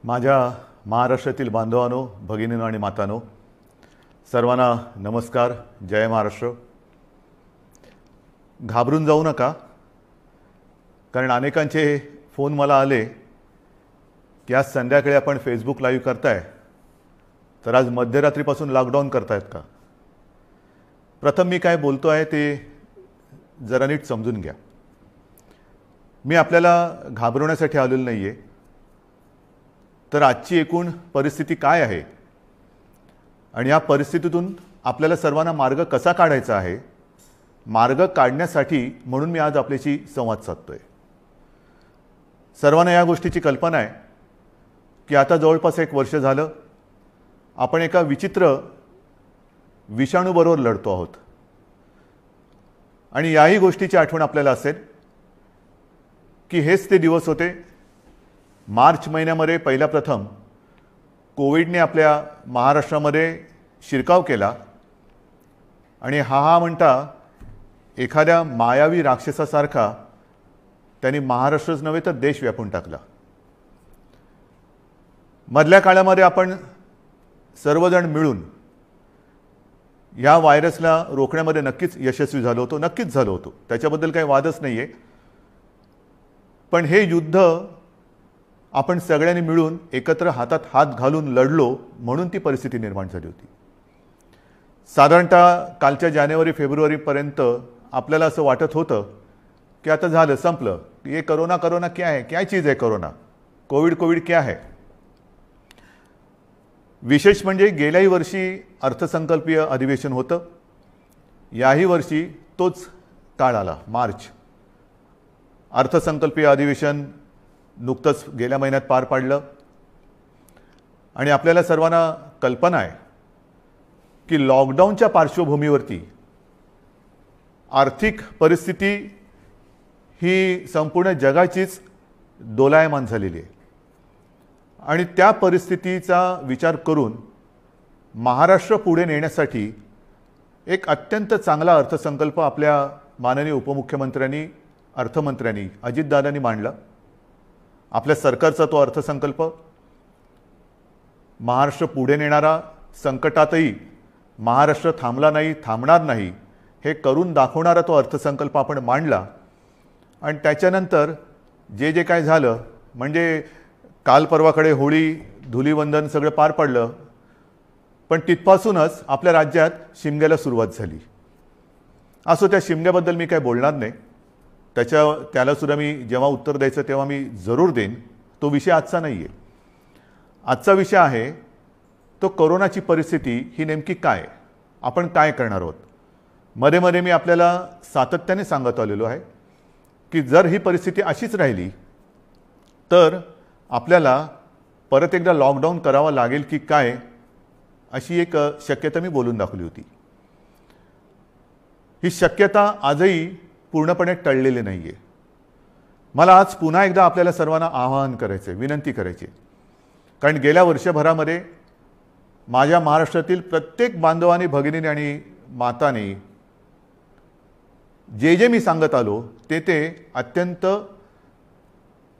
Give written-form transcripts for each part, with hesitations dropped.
माझ्या महाराष्ट्रातील बांधवांनो, भगिनींनो आणि मातांनो, सर्वांना नमस्कार. जय महाराष्ट्र. घाबरून जाऊ नका, कारण अनेकांचे फोन मला आले की आज संध्याकाळी आपण फेसबुक लाईव्ह करताय, तर आज मध्यरात्रीपासून लॉकडाऊन करतायत का. प्रथम मी काय बोलतो आहे ते जरा नीट समजून घ्या. मी आपल्याला घाबरवण्यासाठी आलेलो नाही आहे, तर आजची एकूण परिस्थिती काय आहे आणि या परिस्थितीतून आपल्याला सर्वांना मार्ग कसा काढायचा आहे, मार्ग काढण्यासाठी म्हणून मी आज आपल्याशी संवाद साधतोय. सर्वांना या गोष्टीची कल्पना आहे की आता जवळपास 1 वर्ष झालं आपण एका विचित्र विषाणूबरोबर लढतो आहोत. आणि याही गोष्टीची आठवण आपल्याला असेल की हेच ते दिवस होते. मार्च महिन्यामध्ये पहिला प्रथम कोविडने आपल्या महाराष्ट्रामध्ये शिरकाव केला आणि हा म्हणता एखाद्या मायावी राक्षसासारखा त्यांनी महाराष्ट्रच नव्हे तर देश व्यापून टाकला. मधल्या काळामध्ये आपण सर्वजण मिळून या व्हायरसला रोखण्यामध्ये नक्कीच यशस्वी झालो होतो, नक्कीच झालो होतो, त्याच्याबद्दल काही वादच नाही आहे. पण हे युद्ध आपण सगळ्यांनी मिळून एकत्र हातात हात घालून लढलो म्हणून ती परिस्थिती निर्माण झाली होती. साधारणतः कालच्या जानेवारी-फेब्रुवारीपर्यंत आपल्याला असं वाटत होतं की आता झालं, संपलं. ये कोरोना कोरोना क्या है, क्या चीज़ है कोरोना, कोविड क्या है. विशेष म्हणजे गेल्याही वर्षी अर्थसंकल्पीय अधिवेशन होतं, याही वर्षी तोच काळ आला, मार्च. अर्थसंकल्पीय अधिवेशन नुकतंच गेल्या महिन्यात पार पाडलं आणि आपल्याला सर्वांना कल्पना आहे की लॉकडाऊनच्या पार्श्वभूमीवरती आर्थिक परिस्थिती ही संपूर्ण जगाचीच दोलायमान झालेली आहे. आणि त्या परिस्थितीचा विचार करून महाराष्ट्र पुढे नेण्यासाठी एक अत्यंत चांगला अर्थसंकल्प आपल्या माननीय उपमुख्यमंत्र्यांनी, अर्थमंत्र्यांनी, अजितदादांनी मांडला. आपल्या सरकारचा तो अर्थसंकल्प महाराष्ट्र पुढे नेणारा, संकटातही महाराष्ट्र थांबला नाही, थांबणार नाही हे करून दाखवणारा तो अर्थसंकल्प आपण मांडला. आणि त्याच्यानंतर जे काय झालं म्हणजे काल परवाकडे होळी, धुलीवंदन सगळं पार पडलं, पण तिथपासूनच आपल्या राज्यात शिमग्याला सुरुवात झाली. असो, त्या शिमग्याबद्दल मी काय बोलणार नाही, त्यालासुद्धा मी जेव्हा उत्तर द्यायचं तेव्हा मी जरूर देईन. तो विषय आजचा नाही आहे. आजचा विषय आहे तो कोरोनाची परिस्थिती ही नेमकी काय, आपण काय करणार आहोत. मध्ये मध्ये मी आपल्याला सातत्याने सांगत आलेलो आहे की जर ही परिस्थिती अशीच राहिली तर आपल्याला परत एकदा लॉकडाऊन करावा लागेल की काय, अशी एक शक्यता मी बोलून दाखवली होती. ही शक्यता आजही पूर्णपणे टळलेली नाही आहे. मला आज पुन्हा एकदा आपल्याला सर्वांना आवाहन करायचे, विनंती करायची, कारण गेल्या वर्षभरामध्ये माझ्या महाराष्ट्रातील प्रत्येक बांधवांनी, भगिनींनी आणि मातांनी जे मी सांगत आलो ते अत्यंत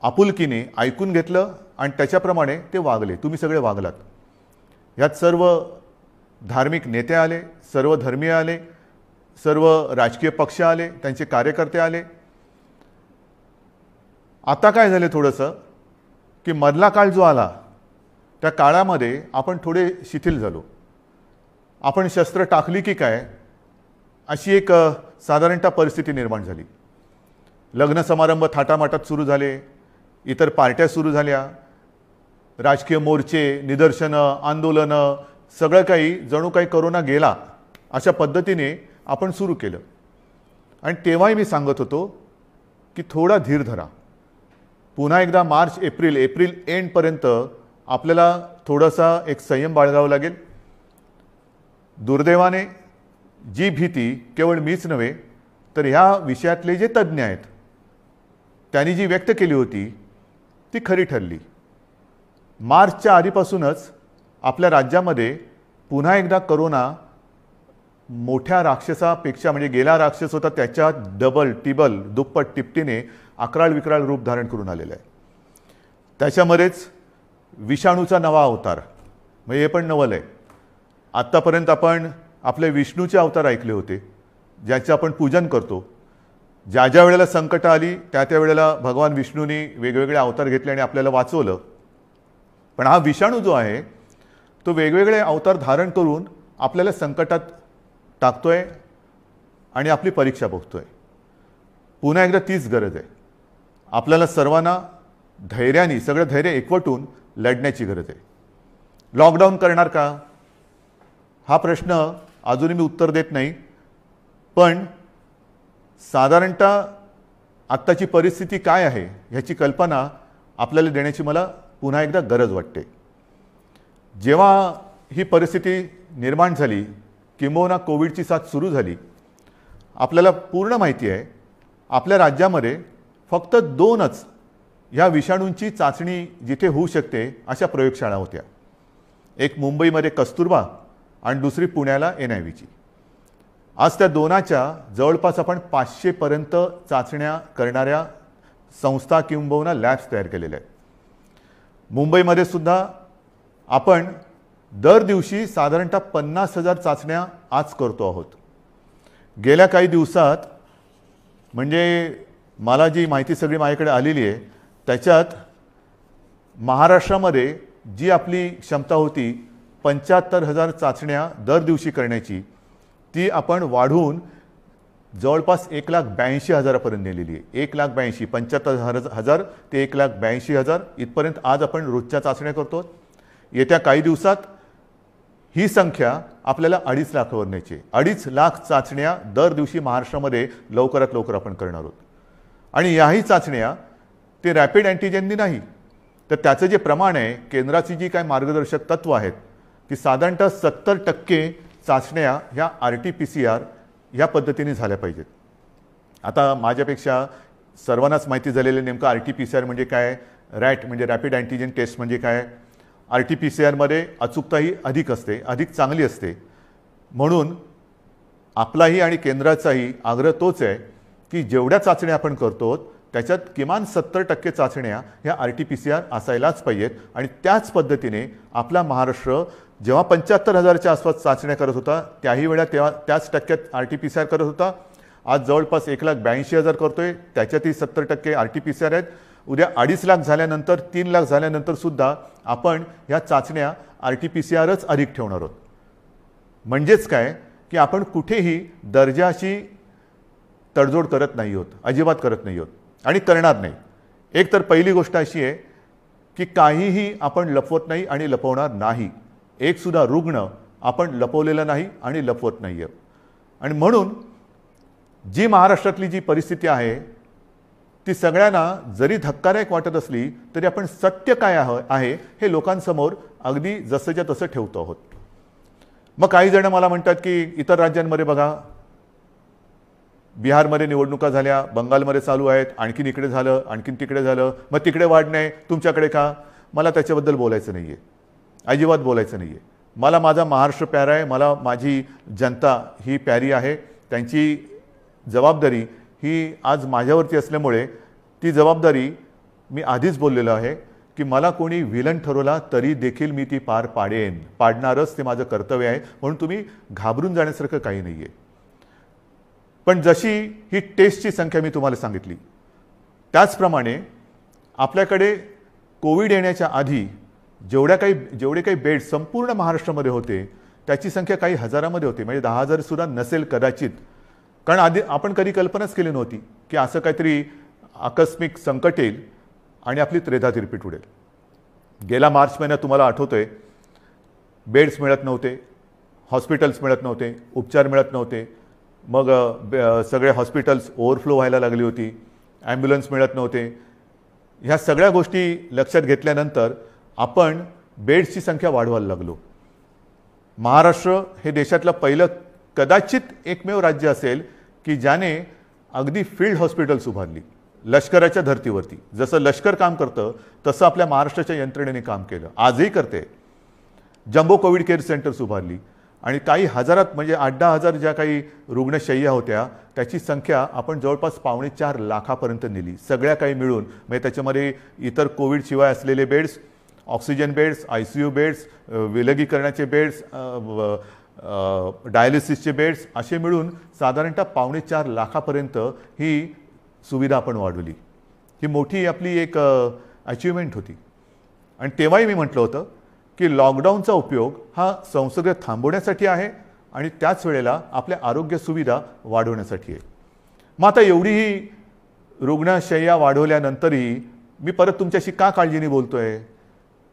आपुलकीने ऐकून घेतलं आणि त्याच्याप्रमाणे ते वागले. तुम्ही सगळे वागलात. यात सर्व धार्मिक नेते आले, सर्व धर्मीय आले, सर्व राजकीय पक्ष आले, त्यांचे कार्यकर्ते आले. आता काय झाले थोडंसं की मधला काळ जो आला त्या काळामध्ये आपण थोडे शिथिल झालो. आपण शस्त्र टाकली की काय अशी एक साधारणतः परिस्थिती निर्माण झाली. लग्न समारंभ थाटामाटात सुरू झाले, इतर पार्ट्या सुरू झाल्या, राजकीय मोर्चे, निदर्शनं, आंदोलनं, सगळं काही जणू काही कोरोना गेला अशा पद्धतीने आपण सुरू केलं. आणि तेव्हाही मी सांगत होतो की थोडा धीर धरा. पुन्हा एकदा मार्च एप्रिल एंडपर्यंत आपल्याला थोडासा एक संयम बाळगावा लागेल. दुर्दैवाने जी भीती केवळ मीच नव्हे तर ह्या विषयातले जे तज्ज्ञ आहेत त्यांनी जी व्यक्त केली होती ती खरी ठरली. मार्चच्या आधीपासूनच आपल्या राज्यामध्ये पुन्हा एकदा कोरोना मोठ्या राक्षसापेक्षा, म्हणजे गेला राक्षस होता त्याच्या डबल, टिबल, दुप्पट, तिपटीने अकराळ विकराळ रूप धारण करून आलेलं आहे. त्याच्यामध्येच विषाणूचा नवा अवतार, म्हणजे हे पण नवल आहे. आत्तापर्यंत आपण आपले विष्णूचे अवतार ऐकले होते, ज्याचे आपण पूजन करतो. ज्या ज्या वेळेला संकट आली त्या त्या वेळेला भगवान विष्णूंनी वेगवेगळे अवतार घेतले आणि आपल्याला वाचवलं. पण हा विषाणू जो आहे तो वेगवेगळे अवतार धारण करून आपल्याला संकटात टाकतोय आणि आपली परीक्षा बघतोय. पुन्हा एकदा तीच गरज आहे. आपल्याला सर्वांना धैर्याने, सगळं धैर्य एकवटून लढण्याची गरज आहे. लॉकडाऊन करणार का हा प्रश्न अजूनही मी उत्तर देत नाही. पण साधारणतः आत्ताची परिस्थिती काय आहे ह्याची कल्पना आपल्याला देण्याची मला पुन्हा एकदा गरज वाटते. जेव्हा ही परिस्थिती निर्माण झाली, किंबहुना कोविडची साथ सुरू झाली, आपल्याला पूर्ण माहिती आहे आपल्या राज्यामध्ये फक्त 2च ह्या विषाणूंची चाचणी जिथे होऊ शकते अशा प्रयोगशाळा होत्या. एक मुंबईमध्ये कस्तुरबा आणि दुसरी पुण्याला NIVची. आज त्या 2च्या जवळपास आपण 500 पर्यंत चाचण्या करणाऱ्या संस्था किंबहुना लॅब्स तयार केलेल्या आहेत. मुंबईमध्ये सुद्धा आपण दर दिवशी साधारणतः 50,000 चाचण्या आज करतो आहोत. गेल्या काही दिवसात म्हणजे मला जी माहिती सगळी माझ्याकडे आलेली आहे त्याच्यात महाराष्ट्रामध्ये जी आपली क्षमता होती 75,000 चाचण्या दर दिवशी करण्याची, ती आपण वाढवून जवळपास 1,82,000 पर्यंत नेलेली आहे. 1,82,000, 75,000 ते 1,82,000 इथपर्यंत आज आपण रोजच्या चाचण्या करतो. येत्या काही दिवसात ही संख्या आपल्याला 2.5 लाखावर न्यायची. 2.5 लाख चाचण्या दर दिवशी महाराष्ट्रामध्ये लवकरात लवकर आपण करणार आहोत. आणि याही चाचण्या ते रॅपिड अँटीजेननी नाही, तर त्याचं जे प्रमाण आहे, केंद्राची जी काय मार्गदर्शक तत्व आहेत ती साधारणतः 70% चाचण्या ह्या RT-PCR ह्या पद्धतीने झाल्या पाहिजेत. आता माझ्यापेक्षा सर्वांनाच माहिती झालेलं नेमकं RT-PCR म्हणजे काय, रॅट म्हणजे रॅपिड अँटीजेन टेस्ट म्हणजे काय. RT-PCR अचूकताही अधिक असते, अधिक चांगली असते. म्हणून आपलाही आणि केंद्राचाही आग्रह तोच आहे की जेवढ्या चाचण्या आपण करतो त्याच्यात किमान 70% चाचण्या ह्या RT-PCR असायलाच पाहिजेत. आणि त्याच पद्धतीने आपला महाराष्ट्र जेव्हा 75,000च्या आसपास चाचण्या करत होता त्याही वेळा तेव्हा त्याच टक्क्यात RT-PCR करत होता. आज जवळपास 1,82,000 करतोय, त्याच्यातही 70% RT-PCR आहेत. उद्या 2.5 लाख झाल्यानंतर, 3 लाख झाल्यानंतर सुद्धा आपण ह्या चाचण्या RT-PCRच अधिक ठेवणार आहोत. म्हणजेच काय की आपण कुठेही दर्जाची तडजोड करत नाही आहोत, अजिबात करत नाही आहोत आणि करणार नाही. एक तर पहिली गोष्ट अशी आहे की काहीही आपण लपवत नाही आणि लपवणार नाही. एक सुद्धा रुग्ण आपण लपवलेला नाही आणि लपवत नाही आहे. आणि म्हणून जी महाराष्ट्रातली जी परिस्थिती आहे ती सगळ्यांना जरी धक्कादायक वाटत असली तरी आपण सत्य काय आहे हे लोकांसमोर अगदी जसंच्या तसं ठेवतो आहोत. मग काही जण मला म्हणतात की इतर राज्यांमध्ये बघा, बिहारमध्ये निवडणुका झाल्या, बंगालमध्ये चालू आहेत, आणखीन इकडे झालं, आणखीन तिकडे झालं, मग तिकडे वाढ नाही, तुमच्याकडे का. मला त्याच्याबद्दल बोलायचं नाही आहे, अजिबात बोलायचं नाही आहे. मला माझा महाराष्ट्र प्यारा आहे, मला माझी जनता ही प्यारी आहे. त्यांची जबाबदारी ही आज माझ्यावरती असल्यामुळे ती जबाबदारी मी आधीच बोललेलो आहे की मला कोणी विलन ठरवला तरी देखील मी ती पार पाडेन, पाडणारच, ते माझं कर्तव्य आहे. म्हणून तुम्ही घाबरून जाण्यासारखं काही नाही आहे. पण जशी ही टेस्टची संख्या मी तुम्हाला सांगितली त्याचप्रमाणे आपल्याकडे कोविड येण्याच्या आधी जेवढे काही बेड संपूर्ण महाराष्ट्रामध्ये होते त्याची संख्या काही हजारामध्ये होती, म्हणजे 10,000 सुद्धा नसेल कदाचित. कारण आधी आपण कधी कल्पनाच केली नव्हती की असं काहीतरी आकस्मिक संकट येईल आणि आपली त्रेधा तिरपीट उडेल. गेला मार्च महिन्यात तुम्हाला आठवतंय बेड्स मिळत नव्हते, हॉस्पिटल्स मिळत नव्हते, उपचार मिळत नव्हते. मग सगळे हॉस्पिटल्स ओव्हरफ्लो व्हायला लागली होती, ॲम्ब्युलन्स मिळत नव्हते. ह्या सगळ्या गोष्टी लक्षात घेतल्यानंतर आपण बेड्सची संख्या वाढवायला लागलो. महाराष्ट्र हे देशातलं पहिलं कदाचित एकमेव राज्य असेल की ज्याने अगदी फील्ड हॉस्पिटल्स उभारली लष्कराच्या धर्तीवरती. जसं लष्कर काम करतं तसं आपल्या महाराष्ट्राच्या यंत्रणेने काम केलं, आजही करते. जम्बो कोविड केअर सेंटर्स उभारली आणि काही हजारात म्हणजे 8-10 हजार ज्या काही रुग्णशय्या होत्या त्याची संख्या आपण जवळपास 3.25 लाखापर्यंत नेली, सगळ्या काही मिळून. म्हणजे त्याच्यामध्ये इतर कोविडशिवाय असलेले beds, oxygen beds, ICU beds, विलगीकरणाचे बेड्स, डायलिसिसचे बेड्स असे मिळून साधारणतः 4.25 लाखापर्यंत ही सुविधा आपण वाढवली. ही मोठी आपली एक अचिव्हमेंट होती. आणि तेव्हाही मी म्हटलं होतं की लॉकडाऊनचा उपयोग हा संसर्ग थांबवण्यासाठी आहे आणि त्याच वेळेला आपल्या आरोग्य सुविधा वाढवण्यासाठी आहे. मग आता एवढीही रुग्णशय्या वाढवल्यानंतरही मी परत तुमच्याशी का काळजीने बोलतोय,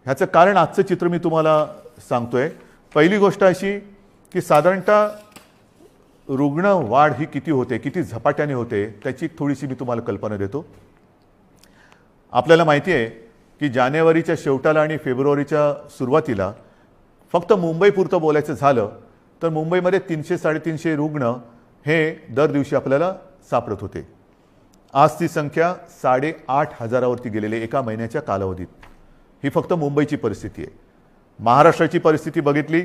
ह्याचं कारण आजचं चित्र मी तुम्हाला सांगतोय. पहिली गोष्ट अशी की साधारणतः रुग्ण वाढ ही किती होते, किती झपाट्याने होते, त्याची थोडीशी मी तुम्हाला कल्पना देतो. आपल्याला माहिती आहे की जानेवारीच्या शेवटाला आणि फेब्रुवारीच्या सुरुवातीला फक्त मुंबईपुरतं बोलायचं झालं तर मुंबईमध्ये 300-350 रुग्ण हे दर दिवशी आपल्याला सापडत होते. आज ती संख्या 8,500वरती गेलेली एका महिन्याच्या कालावधीत. ही फक्त मुंबईची परिस्थिती आहे. महाराष्ट्राची परिस्थिती बघितली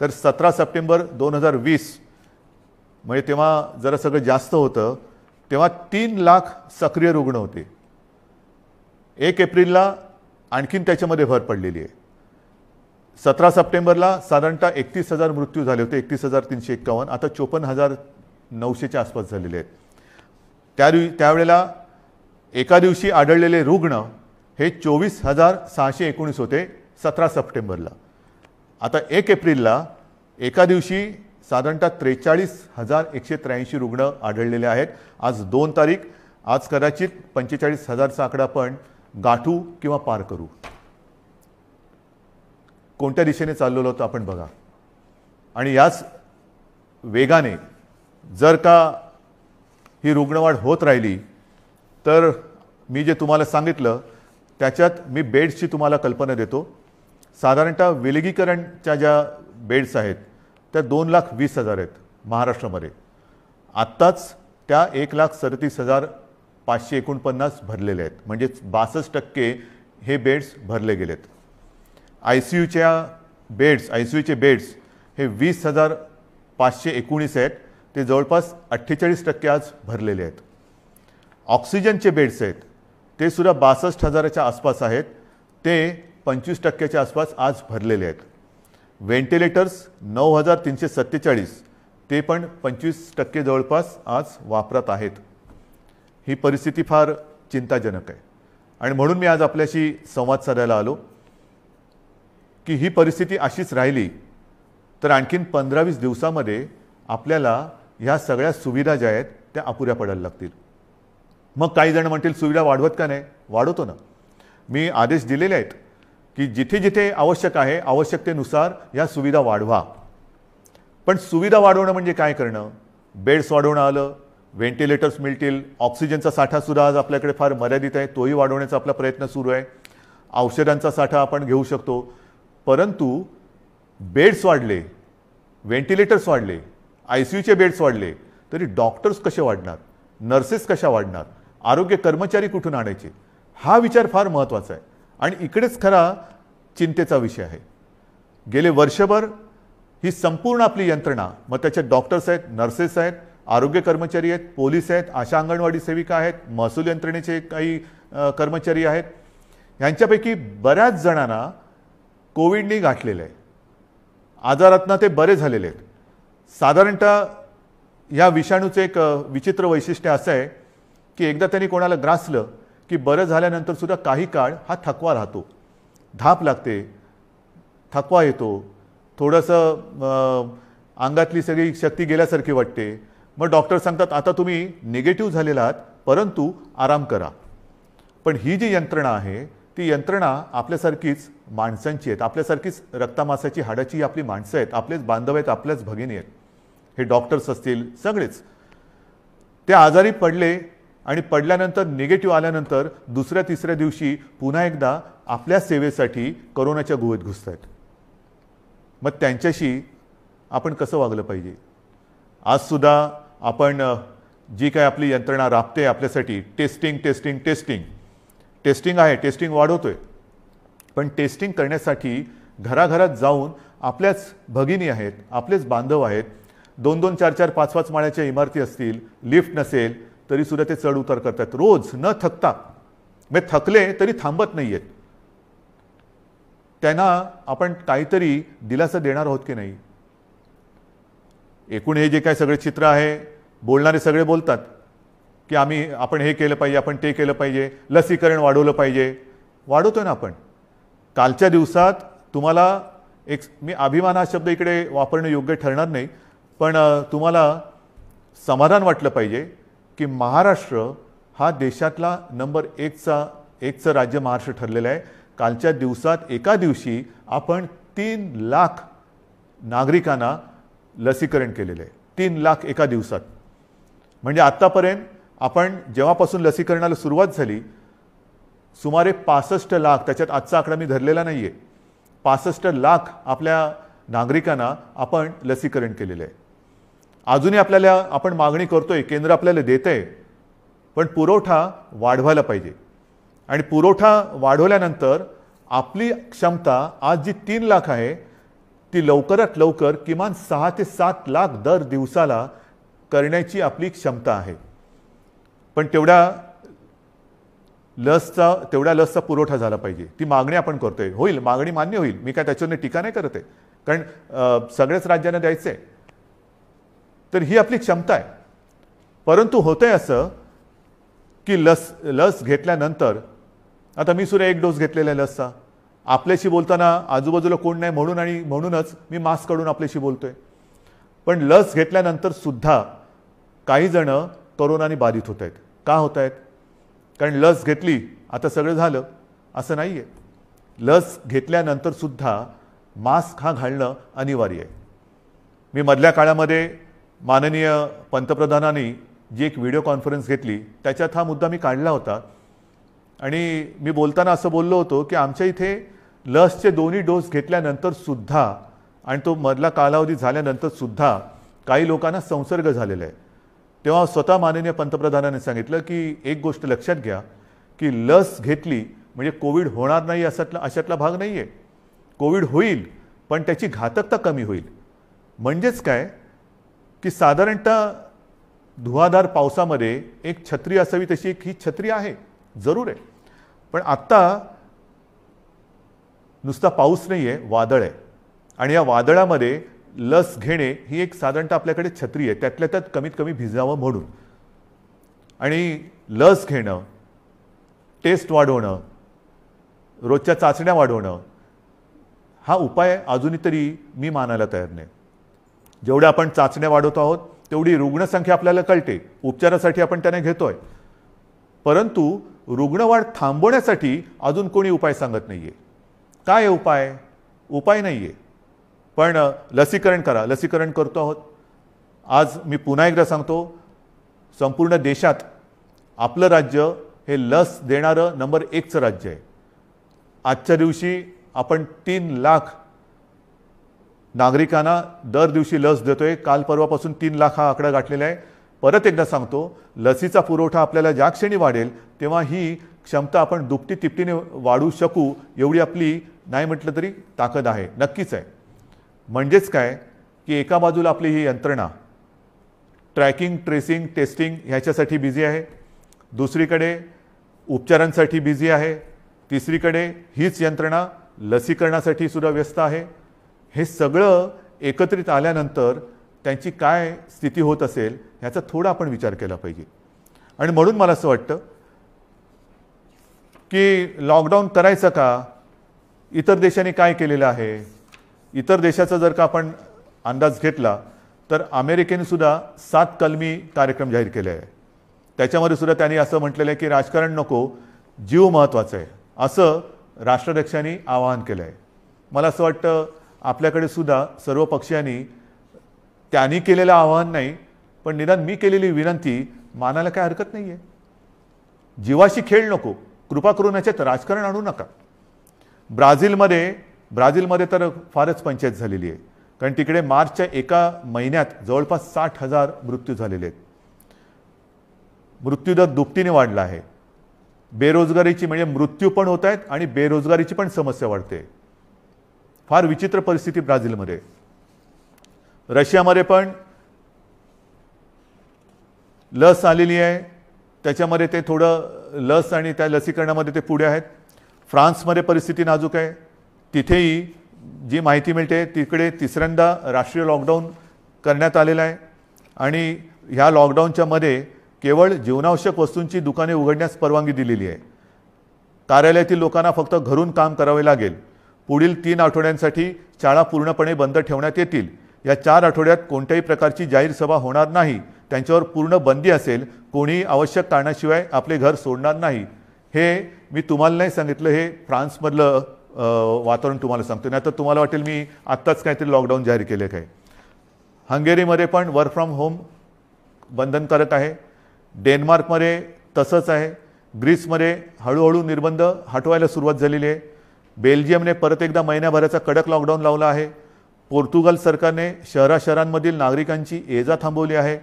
तर 17 सप्टेंबर 2020 म्हणजे तेव्हा जरा सगळं जास्त होतं, तेव्हा 3 लाख सक्रिय रुग्ण होते. 1 एप्रिलला आणखीन त्याच्यामध्ये भर पडलेली आहे. 17 सप्टेंबरला साधारणतः 31,000 मृत्यू झाले होते, 31,351. आता 54,900च्या आसपास झालेले आहेत. त्यावेळेला एका दिवशी आढळलेले रुग्ण हे 24,619 होते 17 सप्टेंबरला. आता 1 एप्रिलला एका दिवशी साधारणतः 43,183 रुग्ण आढळलेले आहेत. आज 2 तारीख, आज कदाचित 45,000चा आकडा आपण गाठू किंवा पार करू. कोणत्या दिशेने चाललेलो होतो आपण बघा. आणि याच वेगाने जर का ही रुग्णवाढ होत राहिली तर मी जे तुम्हाला सांगितलं त्याच्यात मी बेड्सची तुम्हाला कल्पना देतो. साधारणतः विलगीकरणच्या ज्या बेड्स आहेत त्या 2,20,000 आहेत महाराष्ट्रामध्ये. आत्ताच त्या 1,37,549 भरलेले आहेत, म्हणजे 62% हे बेड्स भरले गेलेत. ICUचे बेड्स हे 20,519 आहेत, ते जवळपास 48% आज भरलेले आहेत. ऑक्सिजनचे बेड्स आहेत ते सुद्धा 62,000च्या आसपास आहेत, ते 25%च्या आसपास आज भरलेले आहेत. व्हेंटिलेटर्स 9,347, ते पण 25% जवळपास आज वापरात आहेत. ही परिस्थिती फार चिंताजनक आहे. आणि म्हणून मी आज आपल्याशी संवाद साधायला आलो की ही परिस्थिती अशीच राहिली तर आणखीन 15-20 दिवसामध्ये आपल्याला ह्या सगळ्या सुविधा ज्या आहेत त्या अपुऱ्या पडायला लागतील. मग काही जण म्हणतील सुविधा वाढवत का नाही? वाढवतो ना. मी आदेश दिलेले आहेत की जिथे जिथे आवश्यक आहे आवश्यकतेनुसार या सुविधा वाढवा. पण सुविधा वाढवणं म्हणजे काय करणं? बेड्स वाढवणं आलं, व्हेंटिलेटर्स मिळतील, ऑक्सिजनचा साठासुद्धा आज आपल्याकडे फार मर्यादित आहे, तोही वाढवण्याचा आपला प्रयत्न सुरू आहे. औषधांचा साठा आपण घेऊ शकतो. परंतु बेड्स वाढले, व्हेंटिलेटर्स वाढले, ICUचे बेड्स वाढले तरी डॉक्टर्स कसे वाढणार, नर्सेस कशा वाढणार, आरोग्य कर्मचारी कुठून आणायचे? हा विचार फार महत्त्वाचा आहे. आणि इकडेच खरा चिंतेचा विषय आहे. गेले वर्षभर ही संपूर्ण आपली यंत्रणा, मग त्याच्यात डॉक्टर्स आहेत, नर्सेस आहेत, आरोग्य कर्मचारी आहेत, पोलीस आहेत, आशा अंगणवाडी सेविका आहेत, महसूल यंत्रणेचे काही कर्मचारी आहेत, यांच्यापैकी बऱ्याच जणांना कोविडने गाठलेलं आहे. आजारातनं ते बरे झालेले आहेत. साधारणतः या विषाणूचं एक विचित्र वैशिष्ट्य असं आहे की एकदा त्यांनी कोणाला ग्रासलं की बरं झाल्यानंतर सुद्धा काही काळ हा थकवा राहतो, धाप लागते, थकवा येतो, थोडंसं अंगातली सगळी शक्ती गेल्यासारखी वाटते. मग डॉक्टर सांगतात आता तुम्ही निगेटिव्ह झालेला आहात परंतु आराम करा. पण ही जी यंत्रणा आहे ती यंत्रणा आपल्यासारखीच माणसांची आहेत, आपल्यासारखीच रक्तामासाची हाडाची आपली माणसं आहेत, आपलेच बांधव आहेत, आपल्याच भगिनी आहेत. हे डॉक्टर्स असतील सगळेच ते आजारी पडले आणि पडल्यानंतर निगेटिव्ह आल्यानंतर दुसऱ्या तिसऱ्या दिवशी पुन्हा एकदा आपल्या सेवेसाठी कोरोनाच्या गुहेत घुसत आहेत. मग त्यांच्याशी आपण कसं वागलं पाहिजे? आजसुद्धा आपण जी काय आपली यंत्रणा राबते आपल्यासाठी, टेस्टिंग टेस्टिंग टेस्टिंग टेस्टिंग आहे, टेस्टिंग वाढवतोय. पण टेस्टिंग करण्यासाठी घराघरात जाऊन आपल्याच भगिनी आहेत, आपलेच बांधव आहेत, 2-2, 4-4, 5-5 माळ्याच्या इमारती असतील, लिफ्ट नसेल तरी सुद्धा ते चढ उतार करतात रोज न थकता. मग थकले तरी थांबत नाही आहेत. त्यांना आपण काहीतरी दिलासा देणार आहोत की नाही? एकूण हे जे काय सगळे चित्र आहे, बोलणारे सगळे बोलतात की आपण हे केलं पाहिजे, आपण ते केलं पाहिजे, लसीकरण वाढवलं पाहिजे. वाढवतोय ना आपण. कालच्या दिवसात तुम्हाला मी अभिमान हा शब्द इकडे वापरणं योग्य ठरणार नाही, पण तुम्हाला समाधान वाटलं पाहिजे की महाराष्ट्र हा देशातला नंबर एकचं राज्य महाराष्ट्र ठरलेलं आहे. कालच्या दिवसात एका दिवशी आपण 3 लाख नागरिकांना लसीकरण केलेलं आहे. 3 लाख एका दिवसात. म्हणजे आत्तापर्यंत आपण जेव्हापासून लसीकरणाला सुरुवात झाली सुमारे 65 लाख, त्याच्यात आजचा आकडा मी धरलेला नाही आहे, 65 लाख आपल्या नागरिकांना आपण लसीकरण केलेलं आहे. अजूनही आपण मागणी करतोय, केंद्र आपल्याला देत आहे, पण पुरवठा वाढवायला पाहिजे. आणि पुरवठा वाढवल्यानंतर आपली क्षमता आज जी 3 लाख आहे ती लवकरात लवकर किमान 6 ते 7 लाख दर दिवसाला करण्याची आपली क्षमता आहे. पण तेवढ्या लसचा पुरवठा झाला पाहिजे. ती मागणी आपण करतोय. होईल, मागणी मान्य होईल, मी काय त्याच्यावर टीका नाही करत आहे, कारण सगळ्याच राज्यांना द्यायचं आहे. तर ही आपली क्षमता आहे. परंतु होतंय असं की लस घेतल्यानंतर, आता मी सुद्धा 1 डोस घेतलेला आहे लसचा. आपल्याशी बोलताना आजूबाजूला कोण नाही म्हणूनच मी मास्क काढून आपल्याशी बोलतोय. पण लस घेतल्यानंतर सुद्धा काही जण कोरोनाने बाधित होत आहेत. का होत आहेत? कारण लस घेतली आता सगळं झालं असं नाही आहे. लस घेतल्यानंतर सुद्धा मास्क हा घालणं अनिवार्य आहे. मी मधल्या काळामध्ये माननीय पंतप्रधानांनी जी एक व्हिडिओ कॉन्फरन्स घेतली त्याच्यात हा मुद्दा मी काढला होता. आणि मी बोलताना असं बोललो होतो की आमच्या इथे लसचे 2 डोस घेतल्यानंतर सुद्धा आणि तो मधला कालावधी झाल्यानंतर सुद्धा काही लोकांना संसर्ग झालेला आहे. तेव्हा स्वतः माननीय पंतप्रधानांनी सांगितलं की एक गोष्ट लक्षात घ्या की लस घेतली म्हणजे कोविड होणार नाही अशातला भाग नाही आहे. कोविड होईल, पण त्याची घातकता कमी होईल. म्हणजेच काय की साधारणतः धुवाधार पावसामध्ये एक छत्री असावी तशी ही छत्री आहे, जरूर आहे. पण आत्ता नुसता पाऊस नाही आहे, वादळ आहे. आणि या वादळामध्ये लस घेणे ही एक साधारणतः आपल्याकडे छत्री आहे, त्यातल्या त्यात कमीत कमी भिजावं म्हणून. आणि लस घेणं, टेस्ट वाढवणं, रोजच्या चाचण्या वाढवणं हा उपाय अजूनही तरी मी मानायला तयार नाही. जेवढ्या आपण चाचण्या वाढवतो आहोत तेवढी रुग्णसंख्या आपल्याला कळते, उपचारासाठी आपण त्याने घेतोय. परंतु रुग्णवाढ थांबवण्यासाठी अजून कोणी उपाय सांगत नाहीये. काय उपाय? उपाय नाहीये. पण लसीकरण करा. लसीकरण करतो आहोत. आज मी पुन्हा एकदा सांगतो, संपूर्ण देशात आपलं राज्य हे लस देणारं नंबर 1चं राज्य आहे. आजच्या दिवशी आपण 3 लाख नागरिकांना दर दिवशी लस देतोय. काल परवापासून 3 लाख हा आकडा गाठलेला आहे. परत एकदा सांगतो, लसीचा पुरवठा आपल्याला ज्या क्षणी वाढेल तेव्हा ही क्षमता आपण दुपटी तिपटीने वाढवू शकू एवढी आपली नाही म्हटलं तरी ताकद आहे, नक्कीच आहे. म्हणजेच काय की एका बाजूला आपली ही यंत्रणा ट्रॅकिंग, ट्रेसिंग, टेस्टिंग ह्याच्यासाठी बिझी आहे, दुसरीकडे उपचारांसाठी बिझी आहे, तिसरीकडे हीच यंत्रणा लसीकरणासाठी सुद्धा व्यस्त आहे. हे सगळं एकत्रित आल्यानंतर त्यांची काय स्थिती होत असेल ह्याचा थोडा आपण विचार केला पाहिजे. आणि म्हणून मला असं वाटतं की लॉकडाऊन करायचं का? इतर देशांनी काय केलेलं आहे? इतर देशाचा जर का आपण अंदाज घेतला तर अमेरिकेने सुद्धा 7 कलमी कार्यक्रम जाहीर केले आहे. त्याच्यामध्ये सुद्धा त्यांनी असं म्हटलेलं आहे की राजकारण नको, जीव महत्त्वाचा आहे, असं राष्ट्राध्यक्षांनी आवाहन केलं आहे. मला असं वाटतं आपल्याकडे सुद्धा सर्व पक्षीयांनी त्यांनी केलेलं आवाहन नाही, पण निदान मी केलेली विनंती मानायला काय हरकत नाही आहे. जीवाशी खेळ नको, कृपा करून याच्यात राजकारण आणू नका. ब्राझीलमध्ये तर फारच पंचायत झालेली आहे, कारण तिकडे मार्चच्या एका महिन्यात जवळपास 60,000 मृत्यू झालेले आहेत. मृत्यूदर दुपटीने वाढला आहे. बेरोजगारीची म्हणजे मृत्यू पण होत आहेत आणि बेरोजगारीची पण समस्या वाढते. फार विचित्र परिस्थिती ब्राझीलमध्ये. रशियामध्ये पण लस आलेली आहे, त्याच्यामध्ये ते थोडं लस आणि त्या लसीकरणामध्ये ते पुढे आहेत. फ्रान्समध्ये परिस्थिती नाजूक आहे. तिथेही जी माहिती मिळते तिकडे तिसऱ्यांदा राष्ट्रीय लॉकडाऊन करण्यात आलेला आहे आणि ह्या लॉकडाऊनच्या मध्ये केवळ जीवनावश्यक वस्तूंची दुकाने उघडण्यास परवानगी दिलेली आहे. कार्यालयातील लोकांना फक्त घरून काम करावे लागेल. पुढील 3 आठवड्यांसाठी शाळा पूर्णपणे बंद ठेवण्यात येतील. या 4 आठवड्यात कोणत्याही प्रकारची जाहीर सभा होणार नाही. त्यांच्यावर पूर्ण बंदी असेल. कोणीही आवश्यक कारणाशिवाय आपले घर सोडणार नाही. हे मी तुम्हाला नाही सांगितलं, हे फ्रान्समधलं वातावरण तुम्हाला सांगतो. नाही तर तुम्हाला वाटेल मी आत्ताच काहीतरी लॉकडाऊन जाहीर केले काय. हंगेरीमध्ये पण वर्क फ्रॉम होम बंधनकारक आहे. डेन्मार्कमध्ये तसंच आहे. ग्रीसमध्ये हळूहळू निर्बंध हटवायला सुरुवात झालेली आहे. बेल्जियमने परत एकदा महिन्याभराचा कडक लॉकडाऊन लावला आहे. पोर्तुगाल सरकारने शहरांमधील नागरिकांची ये जा थांबवली आहे.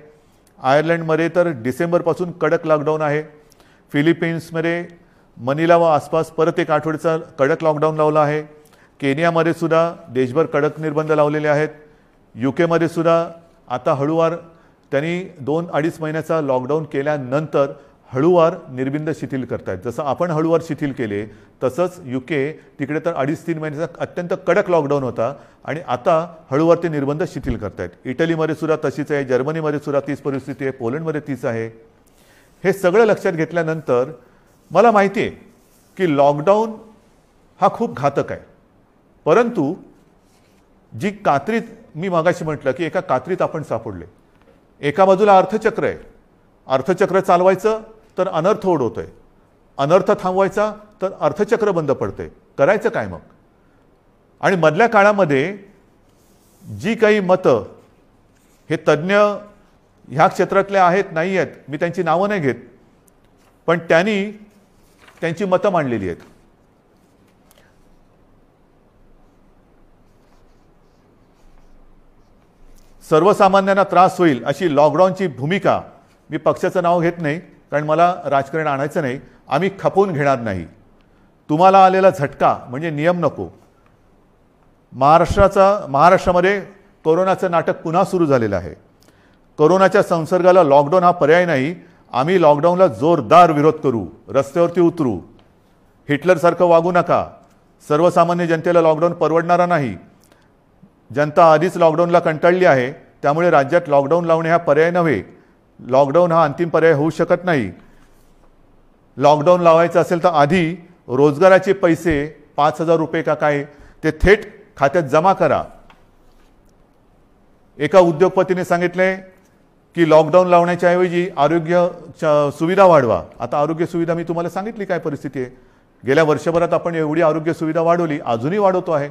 आयर्लंडमध्ये तर डिसेंबरपासून कडक लॉकडाऊन आहे. फिलिपिन्समध्ये मनिला व आसपास परत एक आठवड्याचा कडक लॉकडाऊन लावला आहे. केनियामध्ये सुद्धा देशभर कडक निर्बंध लावलेले आहेत. UK सुद्धा आता हळूवार त्यांनी 2-2.5 महिन्याचा लॉकडाऊन केल्यानंतर हळूवार निर्बंध शिथिल करतायत. जसं आपण हळूवार शिथिल केले तसंच UK तिकडे तर 2.5-3 महिन्याचा अत्यंत कडक लॉकडाऊन होता आणि आता हळूवार ते निर्बंध शिथिल करतायत. इटलीमध्ये सुद्धा तशीच आहे. जर्मनीमध्ये सुद्धा तीच परिस्थिती आहे. पोलंडमध्ये तीच आहे. हे सगळं लक्षात घेतल्यानंतर मला माहिती आहे की लॉकडाऊन हा खूप घातक आहे. परंतु जी कात्रीत मी मागाशी म्हटलं की एका कात्रीत आपण सापडले. एका बाजूला अर्थचक्र आहे. अर्थचक्र चालवायचं तर अनर्थ ओढवतोय. अनर्थ थांबवायचा तर अर्थचक्र बंद पडतंय. करायचं काय मग. आणि मधल्या काळामध्ये जी काही मतं हे तज्ज्ञ ह्या क्षेत्रातले आहेत नाही आहेत, मी त्यांची नावं नाही घेत, पण त्यांनी त्यांची मतं मांडलेली आहेत. सर्वसामान्यांना त्रास होईल अशी लॉकडाऊनची भूमिका, मी पक्षाचं नाव घेत नाही कारण मला राजकारण आणायचं नाही, आम्ही खपवून घेणार नाही. तुम्हाला आलेला झटका म्हणजे नियम नको. महाराष्ट्रामध्ये कोरोनाचं नाटक पुन्हा सुरू झालेलं आहे. कोरोनाच्या संसर्गाला लॉकडाऊन हा पर्याय नाही. आम्ही लॉकडाऊनला जोरदार विरोध करू, रस्त्यावरती उतरू. हिटलरसारखं वागू नका. सर्वसामान्य जनतेला लॉकडाऊन परवडणारा नाही. जनता आधीच लॉकडाऊनला कंटाळली आहे. त्यामुळे राज्यात लॉकडाऊन लावणे हा पर्याय नव्हे. लॉकडाऊन हा अंतिम पर्याय होऊ शकत नाही. लॉकडाऊन लावायचं असेल तर आधी रोजगाराचे पैसे 5,000 रुपये का काय ते थेट खात्यात जमा करा. एका उद्योगपतीने सांगितले की लॉकडाऊन लावण्याच्या ऐवजी आरोग्य सुविधा वाढवा. आता आरोग्य सुविधा मी तुम्हाला सांगितली काय परिस्थिती आहे. गेल्या वर्षभरात आपण एवढी आरोग्य सुविधा वाढवली, अजूनही वाढवतो आहे.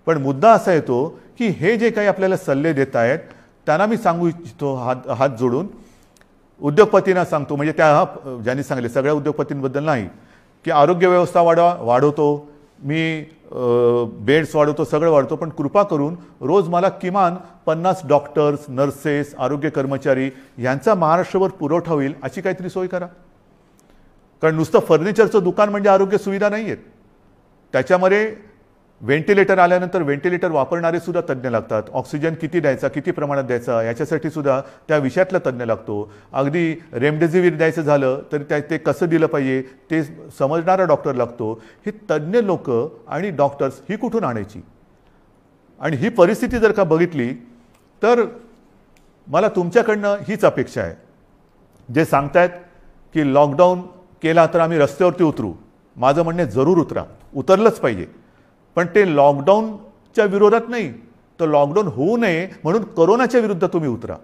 पण मुद्दा असा येतो की हे जे काही आपल्याला सल्ले देत आहेत त्यांना मी सांगू इच्छितो हात जोडून, उद्योगपतींना सांगतो, म्हणजे त्या ज्यांनी सांगले सगळ्या उद्योगपतींबद्दल नाही, की आरोग्य व्यवस्था वाढवतो मी, बेड्स वाढवतो, सगळं वाढवतो, पण कृपा करून रोज मला किमान 50 डॉक्टर्स, नर्सेस, आरोग्य कर्मचारी यांचा महाराष्ट्रभर पुरवठा होईल अशी काहीतरी सोय करा. कारण नुसतं फर्निचरचं दुकान म्हणजे आरोग्य सुविधा नाही आहेत. त्याच्यामध्ये व्हेंटिलेटर आल्यानंतर व्हेंटिलेटर वापरणारे सुद्धा तज्ज्ञ लागतात. ऑक्सिजन किती द्यायचा, किती प्रमाणात द्यायचा याच्यासाठी सुद्धा त्या विषयातला तज्ज्ञ लागतो. अगदी रेमडेसिवीर द्यायचं झालं तर ते कसं दिलं पाहिजे ते समजणारा डॉक्टर लागतो. ही तज्ज्ञ लोक आणि डॉक्टर्स ही कुठून आणायची. आणि ही परिस्थिती जर का बघितली तर मला तुमच्याकडनं हीच अपेक्षा आहे. जे सांगतायत की लॉकडाऊन केला तर आम्ही रस्त्यावरती उतरू, माझं म्हणणे जरूर उतरा, उतरलंच पाहिजे. पण ते लॉकडाऊनच्या विरोधात नाही, तर लॉकडाऊन होऊ नये म्हणून कोरोनाच्या विरुद्ध तुम्ही उतरा.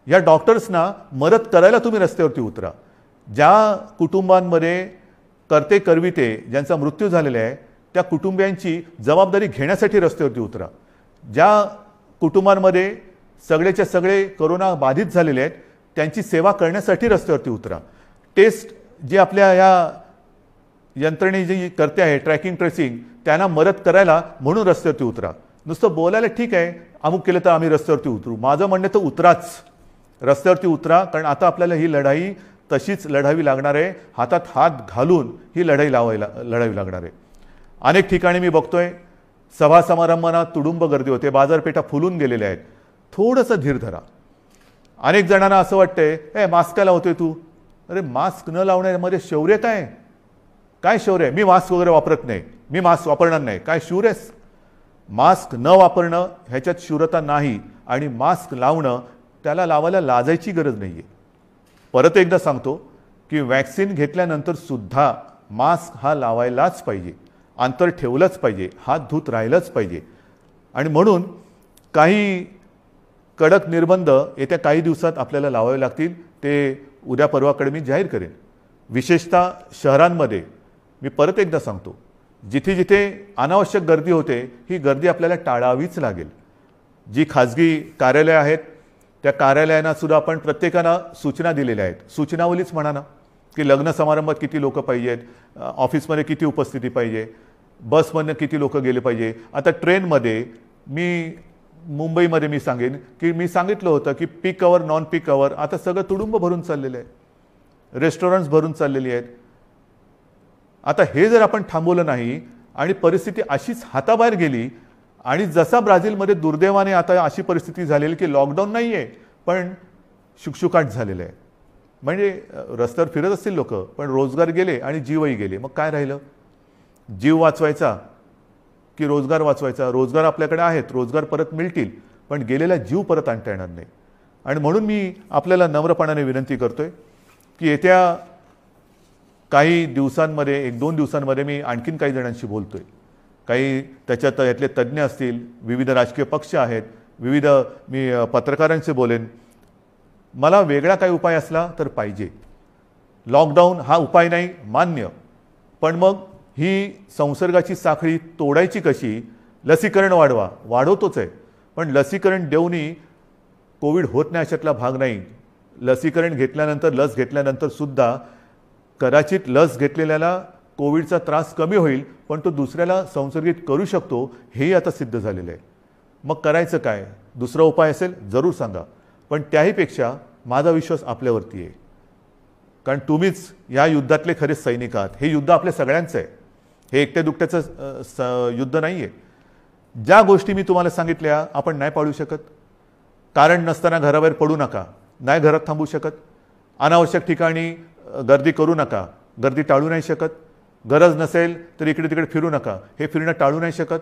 या डॉक्टर्सना मदत करायला तुम्ही रस्त्यावरती उतरा. ज्या कुटुंबांमध्ये करते करविते ज्यांचा मृत्यू झालेला आहे त्या कुटुंबियांची जबाबदारी घेण्यासाठी रस्त्यावरती उतरा. ज्या कुटुंबांमध्ये सगळेच्या सगळे कोरोना बाधित झालेले आहेत त्यांची सेवा करण्यासाठी रस्त्यावरती उतरा. टेस्ट जे आपल्या या यंत्रणे जी करते आहे ट्रॅकिंग ट्रेसिंग त्यांना मदत करायला म्हणून रस्त्यावरती उतरा. नुसतं बोलायला ठीक आहे अमुक केलं तर आम्ही रस्त्यावरती उतरू, माझं म्हणणं तर उतराच, रस्त्यावरती उतरा. कारण आता आपल्याला ही लढाई तशीच लढावी लागणार आहे. हातात हात घालून ही लढाई लढावी लागणार आहे. अनेक ठिकाणी मी बघतोय सभा समारंभांना तुडुंब गर्दी होते, बाजारपेठा फुलून गेलेल्या आहेत. थोडंसं धीर धरा. अनेक जणांना असं वाटतंय मास्क काय लावतोय तू. अरे मास्क न लावण्यामध्ये शौर्य काय शौर्य. मी मास्क वगैरे वापरत नाही, मी मास्क वापरणार नाही. काय शूर आहेस? मास्क न वापरणं ह्याच्यात शूरता नाही आणि मास्क लावणं त्याला लावायला लाजायची गरज नाही आहे. परत एकदा सांगतो की वॅक्सिन घेतल्यानंतर सुद्धा मास्क हा लावायलाच पाहिजे, अंतर ठेवलंच पाहिजे, हात धुत राहिलंच पाहिजे. आणि म्हणून काही कडक निर्बंध येत्या काही दिवसात आपल्याला लावावे लागतील. ते उद्या परवाकडे मी जाहीर करेन. विशेषतः शहरांमध्ये मी परत एकदा सांगतो, जिथे जिथे अनावश्यक गर्दी होते ही गर्दी आपल्याला टाळावीच लागेल. जी खाजगी कार्यालय आहेत त्या कार्यालयांना सुद्धा आपण प्रत्येकाला सूचना दिलेल्या आहेत. सूचनावलीच म्हणा ना, की लग्न समारंभात किती लोक पाहिजेत, ऑफिसमध्ये किती उपस्थिती पाहिजे, बसमधनं किती लोक गेले पाहिजे. आता ट्रेनमध्ये मी मुंबईमध्ये मी सांगेन की मी सांगितलं होतं की पीक अवर नॉन पीक अवर आता सगळं तुडुंब भरून चाललेलं आहे, रेस्टॉरंट्स भरून चाललेली आहेत. आता हे जर आपण थांबवलं नाही आणि परिस्थिती अशीच हाताबाहेर गेली आणि जसा ब्राझीलमध्ये दुर्दैवाने आता अशी परिस्थिती झालेली की लॉकडाऊन नाही आहे पण शुकशुकाट झालेलं आहे. म्हणजे रस्त्यावर फिरत असतील लोक पण रोजगार गेले आणि जीवही गेले. मग काय राहिलं? जीव वाचवायचा की रोजगार वाचवायचा? रोजगार आपल्याकडे आहेत, रोजगार परत मिळतील पण गेलेला जीव परत आणता येणार नाही. आणि म्हणून मी आपल्याला नम्रपणाने विनंती करतोय की येत्या काही दिवसांमध्ये, 1-2 दिवसांमध्ये मी आणखीन काही जणांशी बोलतोय. काही त्याच्यात यातले तज्ज्ञ असतील, विविध राजकीय पक्ष आहेत, विविध मी पत्रकारांशी बोलेन. मला वेगळा काही उपाय असला तर पाहिजे. लॉकडाऊन हा उपाय नाही मान्य, पण मग ही संसर्गाची साखळी तोडायची कशी? लसीकरण वाढवा, वाढवतोच आहे, पण लसीकरण देऊनही कोविड होत नाही अशातला भाग नाही. लसीकरण घेतल्यानंतर, लस घेतल्यानंतर सुद्धा कदाचित लस घेतलेल्याला कोविडचा त्रास कमी होईल पण तो दुसऱ्याला संसर्गित करू शकतो, हेही आता सिद्ध झालेलं आहे. मग करायचं काय? दुसरा उपाय असेल जरूर सांगा, पण त्याहीपेक्षा माझा विश्वास आपल्यावरती आहे. कारण तुम्हीच या युद्धातले खरे सैनिक आहात. हे युद्ध आपल्या सगळ्यांचं आहे, हे एकट्या दुकट्याचं युद्ध नाही आहे. ज्या गोष्टी मी तुम्हाला सांगितल्या आपण नाही पाळू शकत. कारण नसताना घराबाहेर पडू नका, नाही घरात थांबू शकत. अनावश्यक ठिकाणी गर्दी करू नका, गर्दी टाळू नाही शकत. गरज नसेल तर इकडे तिकडे फिरू नका, हे फिरणं टाळू नाही शकत.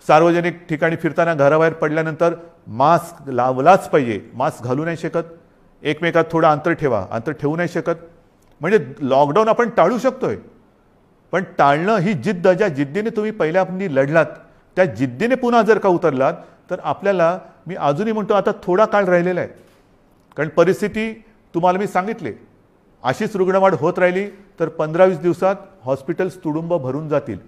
सार्वजनिक ठिकाणी फिरताना घराबाहेर पडल्यानंतर मास्क लावलाच पाहिजे, मास्क घालू नाही शकत. एकमेकात थोडं अंतर ठेवा, अंतर ठेवू नाही शकत. म्हणजे लॉकडाऊन आपण टाळू शकतोय, पण टाळणं ही जिद्द, ज्या जिद्दीने तुम्ही पहिल्यापासून लढलात त्या जिद्दीने पुन्हा जर का उतरलात तर आपल्याला, मी अजूनही म्हणतो आता थोडा काळ राहिलेला आहे. कारण परिस्थिती तुम्हाला मी सांगितले, अशीच रुग्णवाढ होत राहिली तर 15-20 दिवसात हॉस्पिटल्स तुडुंब भरून जातील.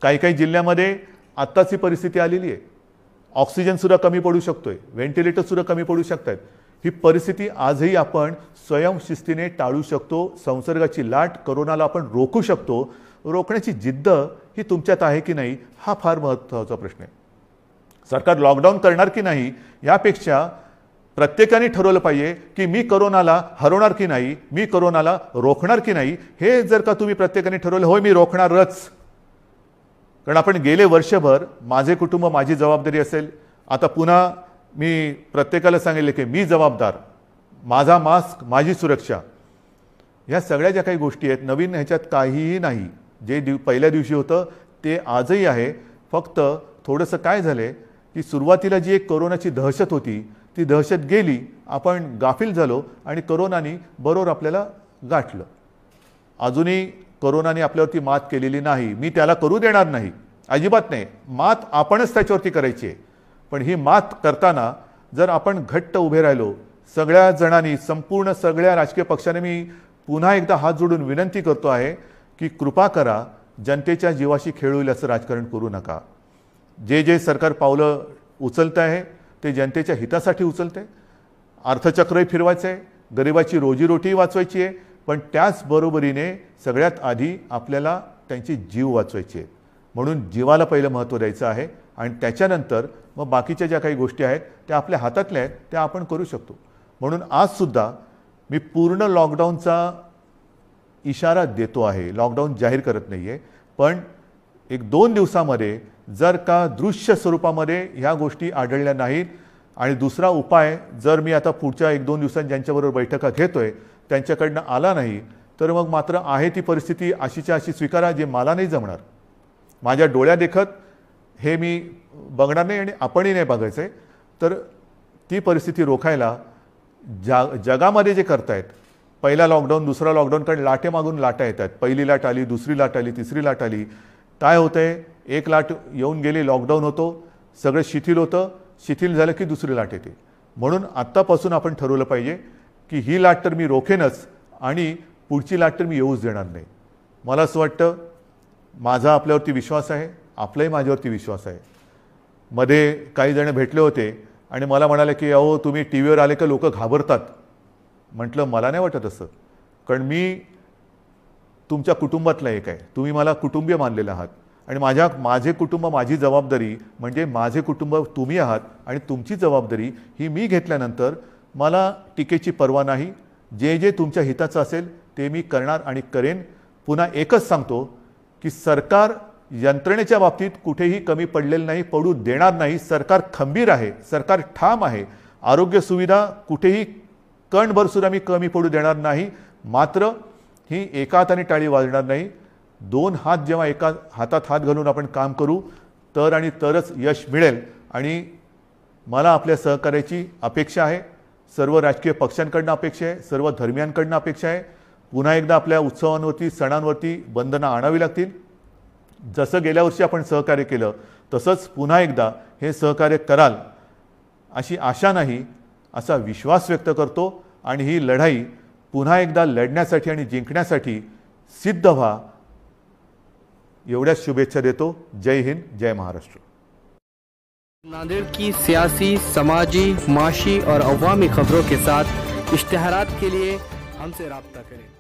काही काही जिल्ह्यामध्ये आत्ताच ही परिस्थिती आलेली आहे. ऑक्सिजनसुद्धा कमी पडू शकतोय, व्हेंटिलेटरसुद्धा कमी पडू शकतात. ही परिस्थिती आजही आपण स्वयंशिस्तीने टाळू शकतो. संसर्गाची लाट, कोरोनाला आपण रोखू शकतो. रोखण्याची जिद्द ही तुमच्यात आहे की नाही हा फार महत्त्वाचा प्रश्न आहे. सरकार लॉकडाऊन करणार की नाही यापेक्षा प्रत्येकाने ठरवलं पाहिजे की मी कोरोनाला हरवणार की नाही, मी कोरोनाला रोखणार की नाही. हे जर का तुम्ही प्रत्येकाने ठरवलं, होय मी रोखणारच. कारण आपण गेले वर्षभर माझे कुटुंब माझी जबाबदारी असेल, आता पुन्हा मी प्रत्येकाला सांगितले की मी जबाबदार, माझा मास्क माझी सुरक्षा. ह्या सगळ्या ज्या काही गोष्टी आहेत नवीन, ह्याच्यात काहीही नाही. जे पहिल्या दिवशी होतं ते आजही आहे. फक्त थोडंसं काय झालं की सुरुवातीला जी एक कोरोनाची दहशत होती ती दहशत गेली, आपण गाफील झालो आणि कोरोनाने बरोबर आपल्याला गाठलं. अजूनही कोरोनाने आपल्यावरती मात केलेली नाही, मी त्याला करू देणार नाही, अजिबात नाही. मात आपणच त्याच्यावरती करायची आहे. पण ही मात करताना जर आपण घट्ट उभे राहिलो सगळ्या जणांनी, संपूर्ण सगळ्या राजकीय पक्षाने, मी पुन्हा एकदा हात जोडून विनंती करतो आहे की कृपा करा, जनतेच्या जीवाशी खेळ होईल असं राजकारण करू नका. जे जे सरकार पावलं उचलतं आहे ते जनतेच्या हितासाठी उचलते. अर्थचक्रही फिरवायचं आहे, गरिबाची रोजीरोटी वाचवायची आहे, पण त्याचबरोबरीने सगळ्यात आधी आपल्याला त्यांची जीव वाचवायची आहे. म्हणून जीवाला पहिलं महत्त्व द्यायचं आहे आणि त्याच्यानंतर मग बाकीच्या ज्या काही गोष्टी आहेत त्या आपल्या हातातल्या आहेत त्या आपण करू शकतो. म्हणून आजसुद्धा मी पूर्ण लॉकडाऊनचा इशारा देतो आहे, लॉकडाऊन जाहीर करत नाही आहे. पण 1-2 दिवसामध्ये जर का दृश्य स्वरूपामध्ये ह्या गोष्टी आढळल्या नाहीत आणि दुसरा उपाय जर मी आता पुढच्या 1-2 दिवसांत ज्यांच्याबरोबर बैठका घेतोय त्यांच्याकडनं आला नाही तर मग मात्र आहे ती परिस्थिती अशीच्या अशी स्वीकारा, जे मला नाही जमणार. माझ्या डोळ्यादेखत हे मी बघणार नाही आणि आपणही नाही बघायचं आहे. तर ती परिस्थिती रोखायला जगामध्ये जे करतायत, पहिला लॉकडाऊन दुसरा लॉकडाऊन, कारण लाटे मागून लाटा येतात. पहिली लाट आली, दुसरी लाट आली, तिसरी लाट आली. काय होतंय, एक लाट येऊन गेली, लॉकडाऊन होतो, सगळं शिथिल होतं, शिथिल झालं की दुसरी लाट येते. म्हणून आत्तापासून आपण ठरवलं पाहिजे की ही लाट तर मी रोखेनच आणि पुढची लाट तर मी येऊच देणार नाही. मला असं वाटतं, माझा आपल्यावरती विश्वास आहे, आपलाही माझ्यावरती विश्वास आहे. मध्ये काही जण भेटले होते आणि मला म्हणाले की अहो तुम्ही टी व्हीवर आले का लोक घाबरतात. म्हटलं मला नाही वाटत असं, कारण मी तुमच्या कुटुंबातला एक आहे, तुम्ही मला कुटुंबीय मानलेले आहात आणि माझे कुटुंब, माझी जबाबदारी म्हणजे माझे कुटुंब तुम्ही आहात आणि तुमची जबाबदारी ही मी घेतल्यानंतर मला टीकेची पर्वा नाही. जे जे तुमच्या हिताचं असेल ते मी करणार आणि करेन. पुन्हा एकच सांगतो की सरकार यंत्रणेच्या बाबतीत कुठेही कमी पडलेलं नाही, पडू देणार नाही. सरकार खंबीर आहे, सरकार ठाम आहे. आरोग्य सुविधा कुठेही कणभर सुद्धा मी कमी पडू देणार नाही. मात्र ही एका हाताने टाळी वाजणार नाही. दोन हात जेव्हा एका हातात हात घालून आपण काम करू तर आणि तरच यश मिळेल. आणि मला आपल्या सहकार्याची अपेक्षा आहे, सर्व राजकीय पक्षांकडनं अपेक्षा आहे, सर्व धर्मियांकडनं अपेक्षा आहे. पुन्हा एकदा आपल्या उत्सवांवरती, सणांवरती बंधनं आणावी लागतील. जसं गेल्या वर्षी आपण सहकार्य केलं तसंच पुन्हा एकदा हे सहकार्य कराल अशी आशा नाही, असा विश्वास व्यक्त करतो. आणि ही लढाई पुन्हा एकदा लढण्यासाठी आणि जिंकण्यासाठी सिद्ध व्हा, एवढ्याच शुभेच्छा देतो. जय हिंद, जय महाराष्ट्र. नांदेड़ की सियासी, समाजी, माशी और अवामी खबरों के साथ इश्तिहारात के लिए हमसे राब्ता करें.